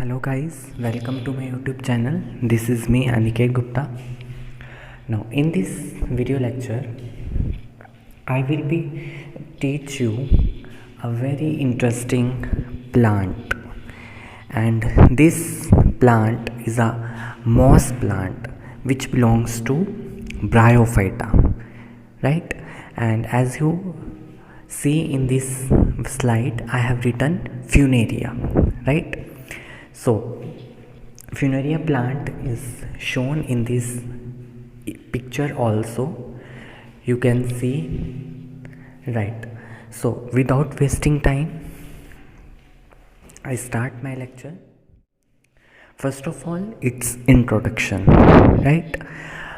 Hello guys, welcome to my YouTube channel. This is me Aniket Gupta. Now in this video lecture I will be teach you a very interesting plant, and this plant is a moss plant which belongs to Bryophyta, right? And as you see in this slide I have written Funaria, right? So Funaria plant is shown in this picture also, you can see, right? So without wasting time I start my lecture. First of all, its introduction, right?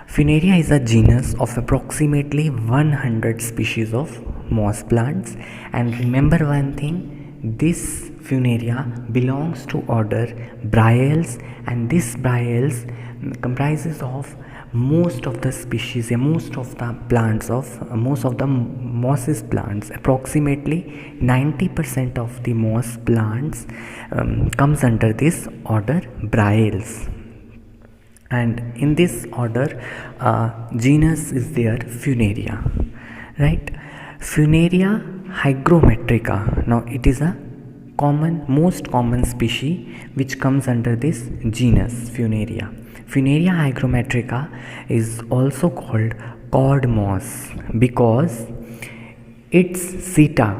Funaria is a genus of approximately 100 species of moss plants, and remember one thing, this Funaria belongs to order Bryales, and this Bryales comprises of most of the species, most of the plants of most of the mosses plants. Approximately 90% of the moss plants comes under this order Bryales, and in this order genus is there Funaria, right? Funaria hygrometrica. Now it is a most common species which comes under this genus Funaria. Funaria hygrometrica is also called cord moss because its seta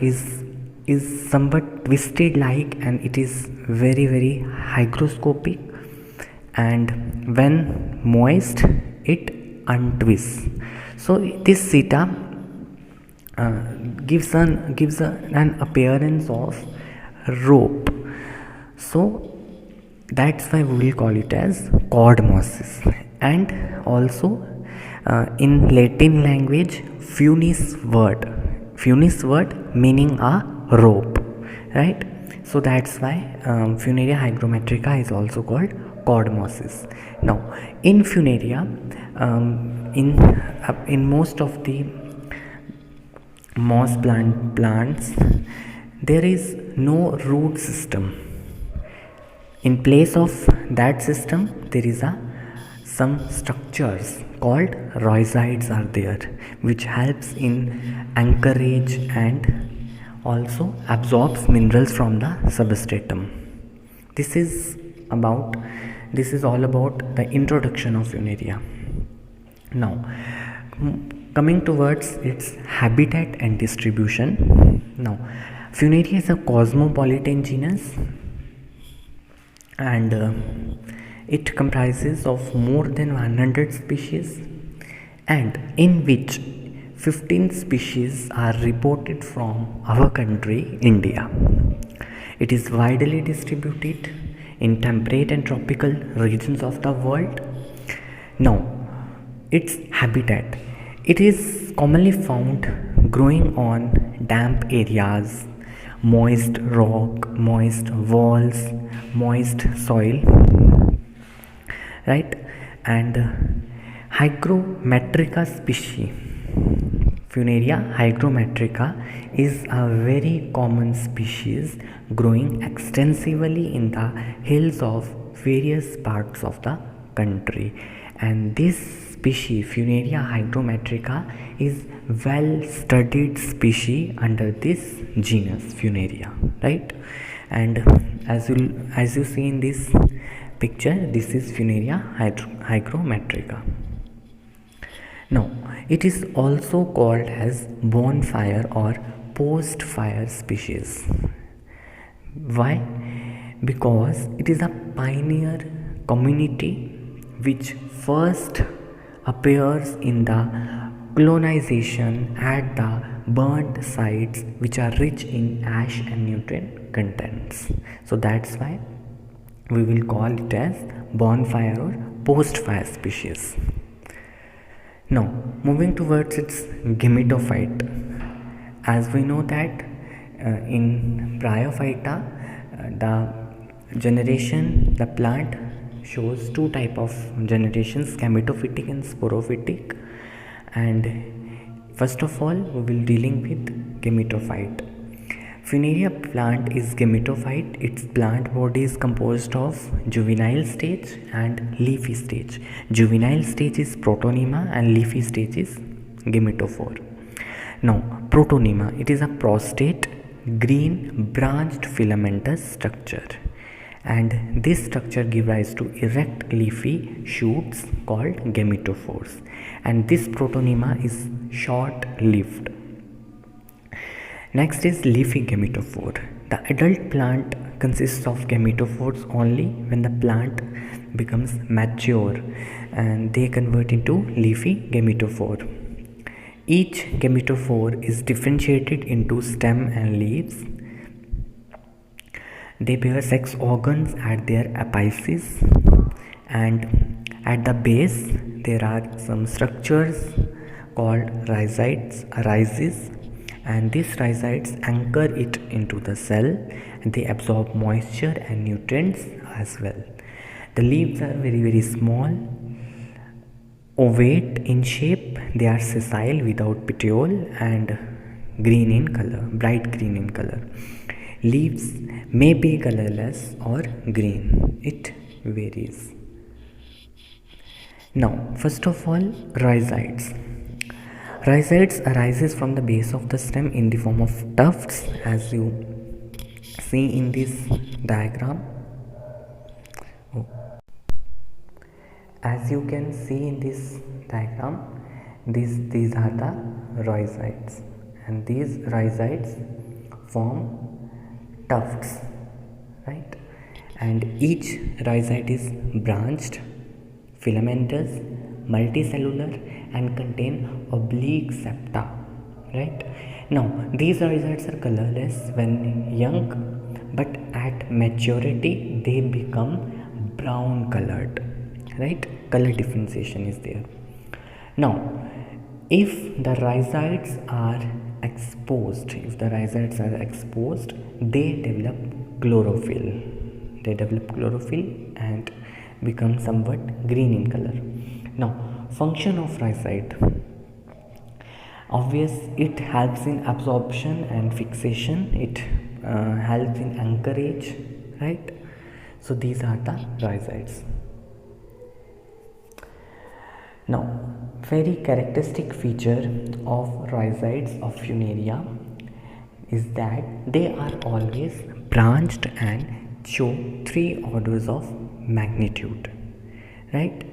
is somewhat twisted like, and it is very hygroscopic, and when moist it untwists. So this seta gives an appearance of rope, so that's why we will call it as cord mosses. And also in Latin language, funis word meaning a rope, right? So that's why Funaria hygrometrica is also called cord mosses. Now in Funaria, in most of the moss plants there is no root system. In place of that system there is some structures called rhizoids are there, which helps in anchorage and also absorbs minerals from the substratum. This is all about the introduction of Funaria. Now coming towards its habitat and distribution. Now Funaria is a cosmopolitan genus, and it comprises of more than 100 species, and in which 15 species are reported from our country, India. It is widely distributed in temperate and tropical regions of the world. Now its habitat, it is commonly found growing on damp areas, moist rock, moist walls, moist soil, right? And hygrometrica species, Funaria hygrometrica, is a very common species growing extensively in the hills of various parts of the country. And this species Funaria hygrometrica is well studied species under this genus Funaria, right? And as you see in this picture, this is Funaria hygrometrica. Now it is also called as bonfire or post fire species. Why? Because it is a pioneer community which first appears in the colonization at the burnt sites which are rich in ash and nutrient contents. So that's why we will call it as bonfire or post fire species. Now moving towards its gametophyte. As we know that in Bryophyta the plant shows two type of generations, gametophytic and sporophytic, and first of all we will dealing with gametophyte. Funaria plant is gametophyte. Its plant body is composed of juvenile stage and leafy stage. Juvenile stage is protonema and leafy stage is gametophore. Now, protonema, it is a prostate green branched filamentous structure, and this structure gives rise to erect leafy shoots called gametophores, and this protonema is short lived. Next is leafy gametophore. The adult plant consists of gametophores only when the plant becomes mature and they convert into leafy gametophore. Each gametophore is differentiated into stem and leaves. They bear sex organs at their apices, and at the base there are some structures called rhizides, and these rhizides anchor it into the cell and they absorb moisture and nutrients as well. The leaves are very small, ovate in shape. They are sessile without petiole and green in color, bright green in color. Leaves may be colorless or green, it varies. Now, first of all, rhizides. Rhizides arises from the base of the stem in the form of tufts, as you see in this diagram. As you can see in this diagram, these are the rhizides, and these rhizides form tufts, right? And each rhizide is branched, filamentous, multicellular, and contain oblique septa, right? Now, these rhizides are colorless when young, but at maturity they become brown colored, right? Color differentiation is there. Now, if the rhizides are exposed, they develop chlorophyll. And become somewhat green in color. Now, function of rhizide. Obvious, it helps in absorption and fixation. It helps in anchorage, right? So these are the rhizides. Now, very characteristic feature of rhizides of Funaria is that they are always branched and show 3 orders of magnitude, right?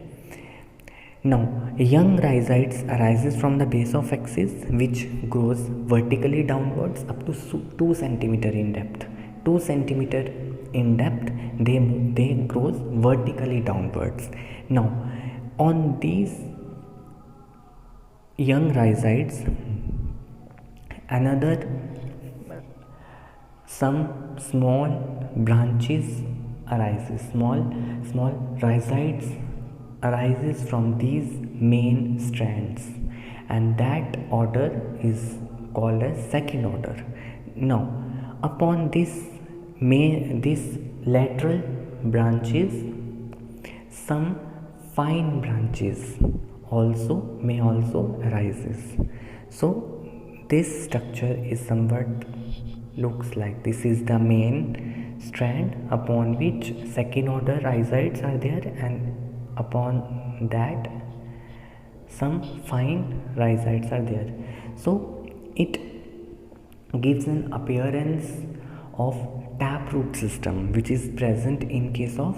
Now, young rhizides arises from the base of axis, which grows vertically downwards up to 2 centimeter in depth. 2 centimeter in depth, they grows vertically downwards. Now, on these young rhizides, some small branches arises. Small rhizides arises from these main strands, and that order is called as second order. Now, upon this lateral branches, some fine branches may also arises. So this structure is somewhat looks like this is the main strand upon which second order rhizides are there, and upon that some fine rhizides are there. So it gives an appearance of taproot system, which is present in case of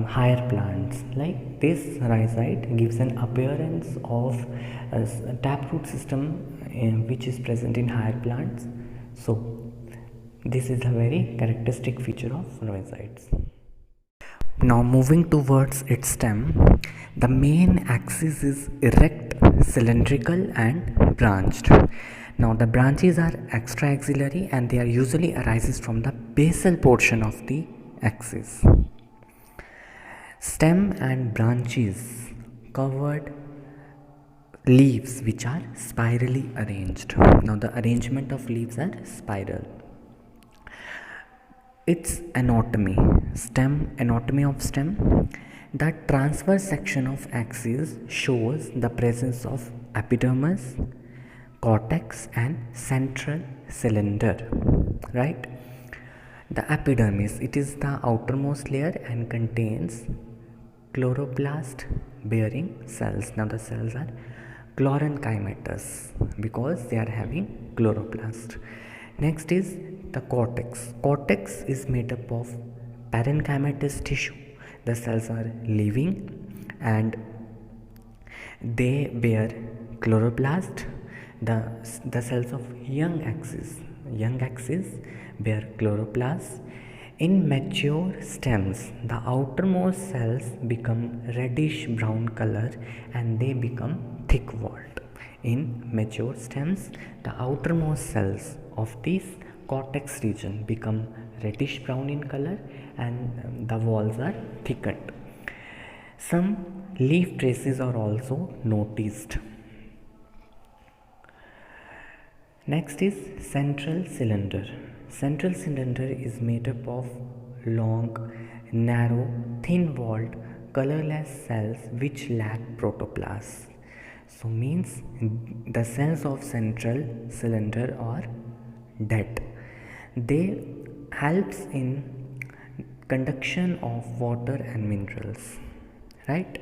higher plants. Like this rhizide gives an appearance of a taproot system which is present in higher plants. So this is a very characteristic feature of rhizides. Now, moving towards its stem, the main axis is erect, cylindrical and branched. Now, the branches are extra-axillary and they are usually arises from the basal portion of the axis. Stem and branches covered leaves which are spirally arranged. Now, the arrangement of leaves are spiral. Its anatomy of stem. The transverse section of axis shows the presence of epidermis, cortex and central cylinder. right? The epidermis, it is the outermost layer and contains chloroplast bearing cells. Now the cells are chlorenchymatous because they are having chloroplast. Next is the cortex. Cortex is made up of parenchymatous tissue. The cells are living and they bear chloroplast. The cells of young axis bear chloroplast. In mature stems, the outermost cells become reddish brown color and they become thick walled. In mature stems, the outermost cells of this cortex region become reddish brown in color and the walls are thickened. Some leaf traces are also noticed. Next is central cylinder. Central cylinder is made up of long, narrow, thin-walled, colorless cells which lack protoplasm. So means the cells of central cylinder are dead. They helps in conduction of water and minerals, right?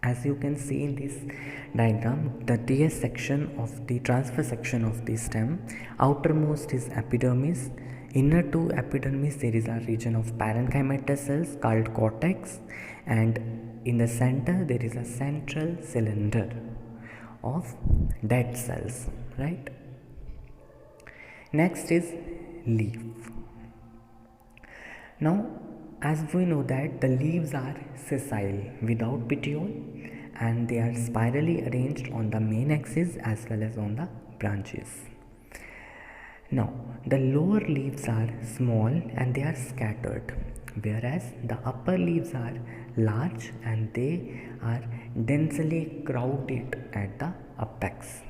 As you can see in this diagram, the TS section of the transfer section of the stem, outermost is epidermis. Inner to epidermis there is a region of parenchymatous cells called cortex, and in the center there is a central cylinder of dead cells, right? Next is leaf. Now as we know that the leaves are sessile without petiole and they are spirally arranged on the main axis as well as on the branches. Now the lower leaves are small and they are scattered, whereas the upper leaves are large and they are densely crowded at the apex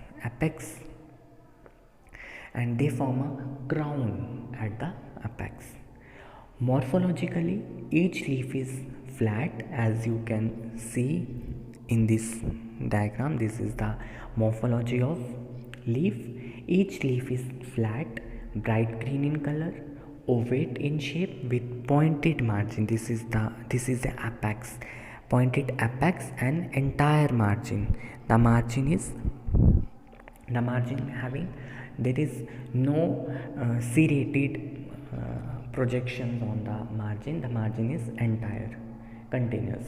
and they form a crown at the apex. Morphologically, each leaf is flat, as you can see in this diagram. This is the morphology of leaf. Each leaf is flat, bright green in color, ovate in shape with pointed margin. This is the apex, pointed apex and entire margin. The margin having, there is no serrated projections on the margin is entire, continuous.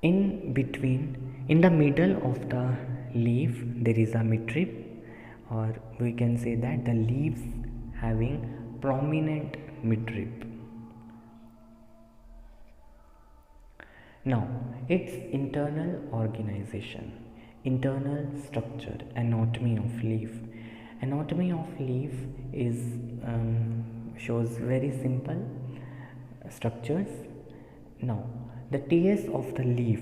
In the middle of the leaf there is a midrib, or we can say that the leaves having prominent midrib. Now its internal organization, internal structure, anatomy of leaf. Anatomy of leaf is shows very simple structures. Now the TS of the leaf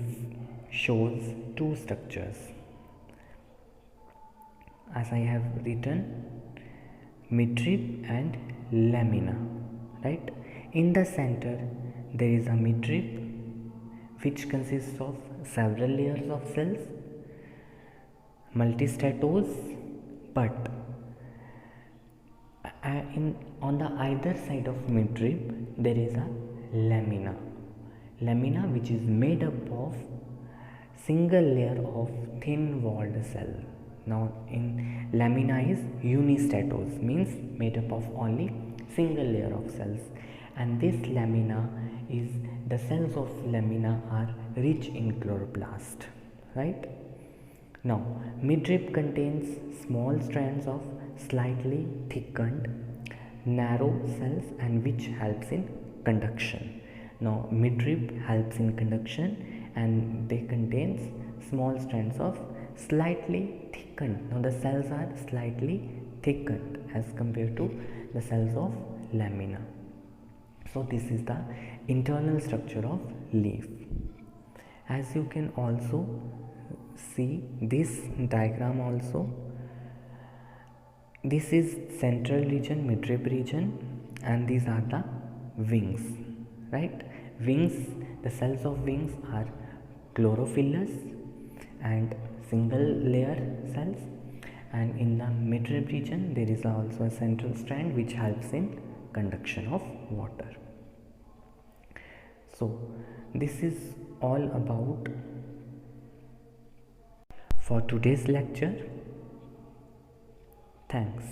shows two structures, as I have written, midrib and lamina, right? In the center there is a midrib which consists of several layers of cells, multistatose, but on the either side of midrib there is a lamina which is made up of single layer of thin walled cell. Now in lamina is unistatose, means made up of only single layer of cells, and this lamina is, the cells of lamina are rich in chloroplast, right? Now midrib contains small strands of slightly thickened narrow cells and which helps in conduction. Now midrib helps in conduction and they contains small strands of slightly thickened. Now the cells are slightly thickened as compared to the cells of lamina. So this is the internal structure of leaf. As you can also see this diagram also, this is central region, midrib region, and these are the wings, right? Wings, the cells of wings are chlorophyllous and single layer cells, and in the midrib region there is also a central strand which helps in conduction of water. So this is all about for today's lecture. Thanks.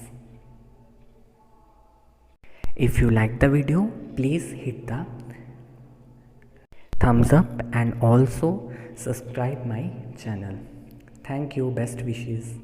If you like the video, please hit the thumbs up and also subscribe my channel. Thank you. Best wishes.